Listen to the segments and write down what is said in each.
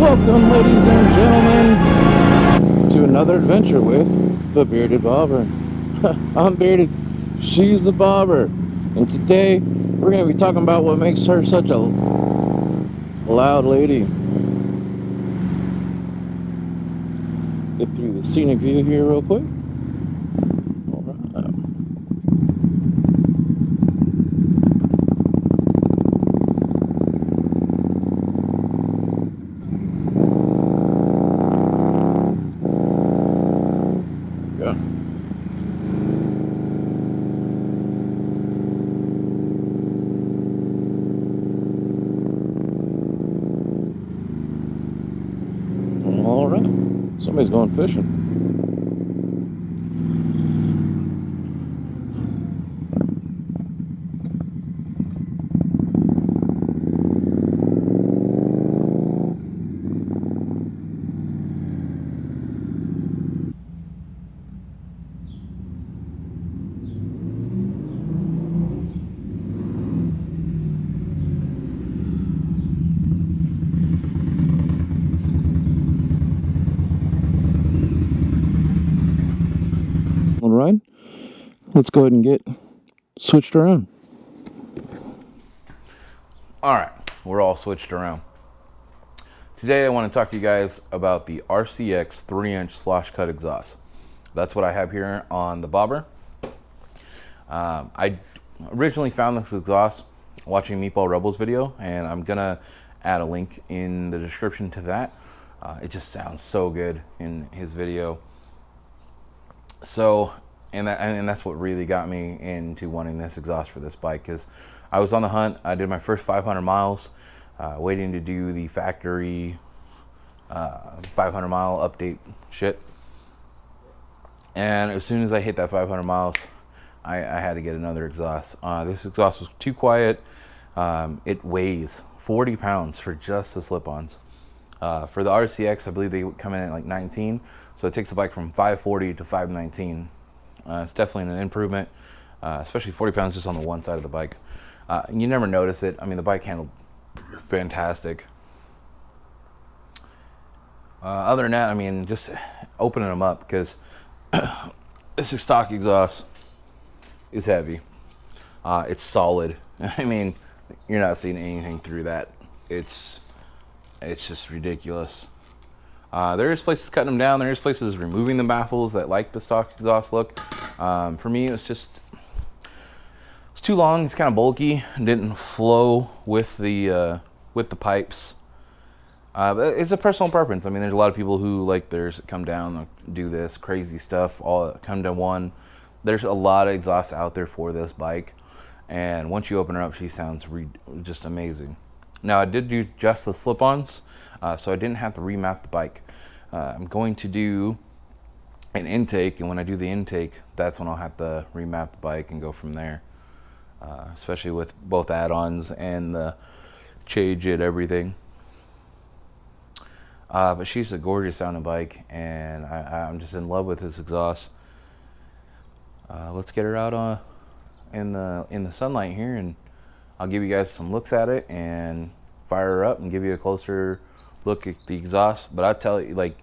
Welcome, ladies and gentlemen, to another adventure with the Bearded Bobber. I'm Bearded, she's the Bobber, and today we're going to be talking about what makes her such a loud lady. Get through the scenic view here real quick. All right, somebody's going fishing. All right, let's go ahead and get switched around. All right, we're all switched around. Today I want to talk to you guys about the RCX 3-inch slosh cut exhaust. That's what I have here on the Bobber. I originally found this exhaust watching Meatball Rebels video, and I'm gonna add a link in the description to that. It just sounds so good in his video. So, and that's what really got me into wanting this exhaust for this bike, because I was on the hunt. I did my first 500 miles, waiting to do the factory 500 mile update shit. And as soon as I hit that 500 miles, I had to get another exhaust. This exhaust was too quiet. It weighs 40 pounds for just the slip-ons. For the RCX, I believe they come in at like 19. So it takes the bike from 540 to 519. It's definitely an improvement, especially 40 pounds just on the one side of the bike. You never notice it. I mean, the bike handled fantastic. Other than that, I mean, just opening them up, because this stock exhaust is heavy. It's solid. I mean, you're not seeing anything through that. It's just ridiculous. There is places cutting them down. There is places removing the baffles that like the stock exhaust look. For me, it's too long. It's kind of bulky. It didn't flow with the pipes. But it's a personal preference. I mean, there's a lot of people who like theirs come down, do this crazy stuff, all come to one. There's a lot of exhausts out there for this bike, and once you open her up, she sounds just amazing. Now, I did do just the slip-ons, so I didn't have to remap the bike. I'm going to do an intake, and when I do the intake, that's when I'll have to remap the bike and go from there. Especially with both add-ons and the change and everything. But she's a gorgeous sounding bike, and I'm just in love with this exhaust. Let's get her out in the sunlight here, and I'll give you guys some looks at it and fire her up and give you a closer look at the exhaust. But I tell you, like,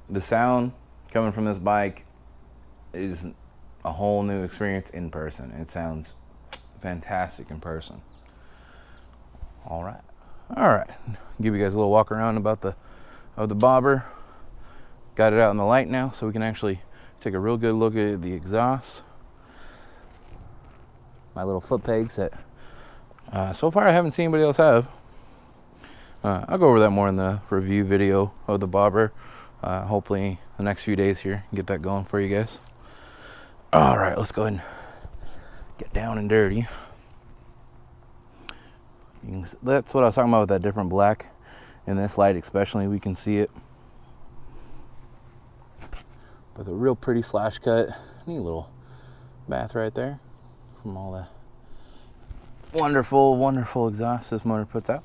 the sound coming from this bike is a whole new experience in person. It sounds fantastic in person. All right, give you guys a little walk around of the Bobber. Got it out in the light now, so we can actually take a real good look at the exhaust. My little foot pegs that so far I haven't seen anybody else have. I'll go over that more in the review video of the Bobber. Hopefully the next few days here, get that going for you guys. All right, let's go ahead and get down and dirty. That's what I was talking about with that different black. In this light especially, we can see it. With a real pretty slash cut. Neat little bath right there from all the wonderful exhaust this motor puts out.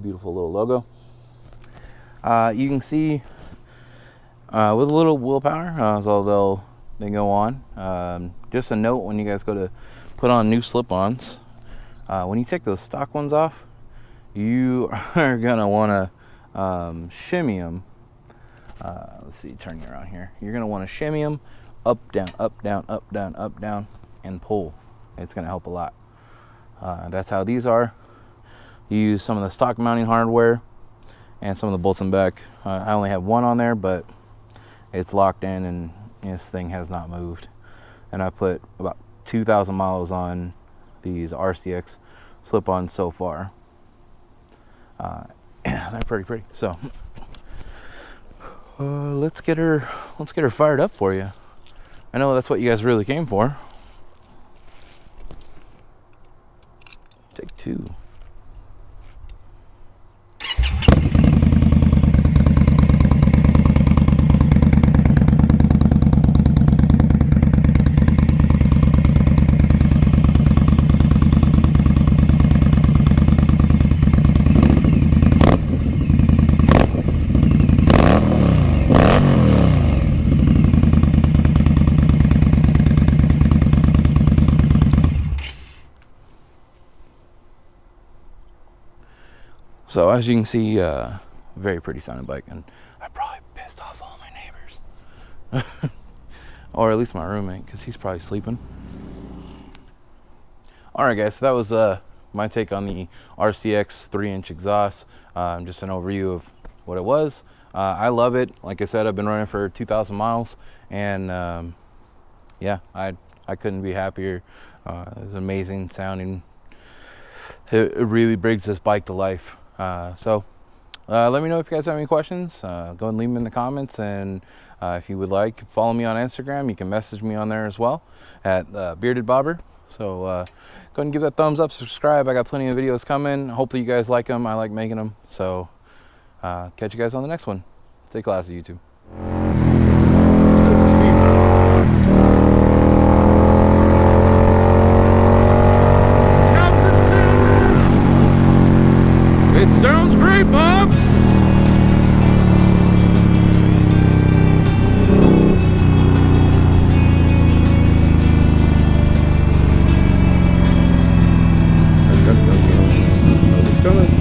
Beautiful little logo. You can see with a little willpower, although they go on. Just a note, when you guys go to put on new slip-ons, when you take those stock ones off, you are gonna want to shimmy them. Let's see, turn you around here. You're gonna want to shimmy them up, down, up, down, up, down, up, down, and pull. It's gonna help a lot. That's how these are. You use some of the stock mounting hardware and some of the bolts and back. I only have one on there, but it's locked in and this thing has not moved. And I put about 2,000 miles on these RCX slip-ons so far. They're pretty. So let's get her fired up for you. I know that's what you guys really came for. Take two. So as you can see, very pretty sounding bike, and I probably pissed off all my neighbors, or at least my roommate, because he's probably sleeping. All right, guys, so that was my take on the RCX 3-inch exhaust. Just an overview of what it was. I love it. Like I said, I've been running for 2,000 miles, and yeah, I couldn't be happier. It's amazing sounding. It really brings this bike to life. So let me know if you guys have any questions. Go and leave them in the comments, and if you would like, follow me on Instagram. You can message me on there as well at Bearded Bobber. So go ahead and give that thumbs up, subscribe. I got plenty of videos coming. Hopefully you guys like them. I like making them. So catch you guys on the next one. Stay classy, YouTube. Let's go to the speed. It sounds great, Bob! Nobody's coming.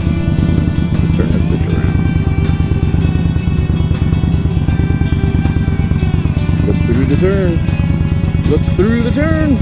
Let's turn this bitch around. Look through the turn. Look through the turn.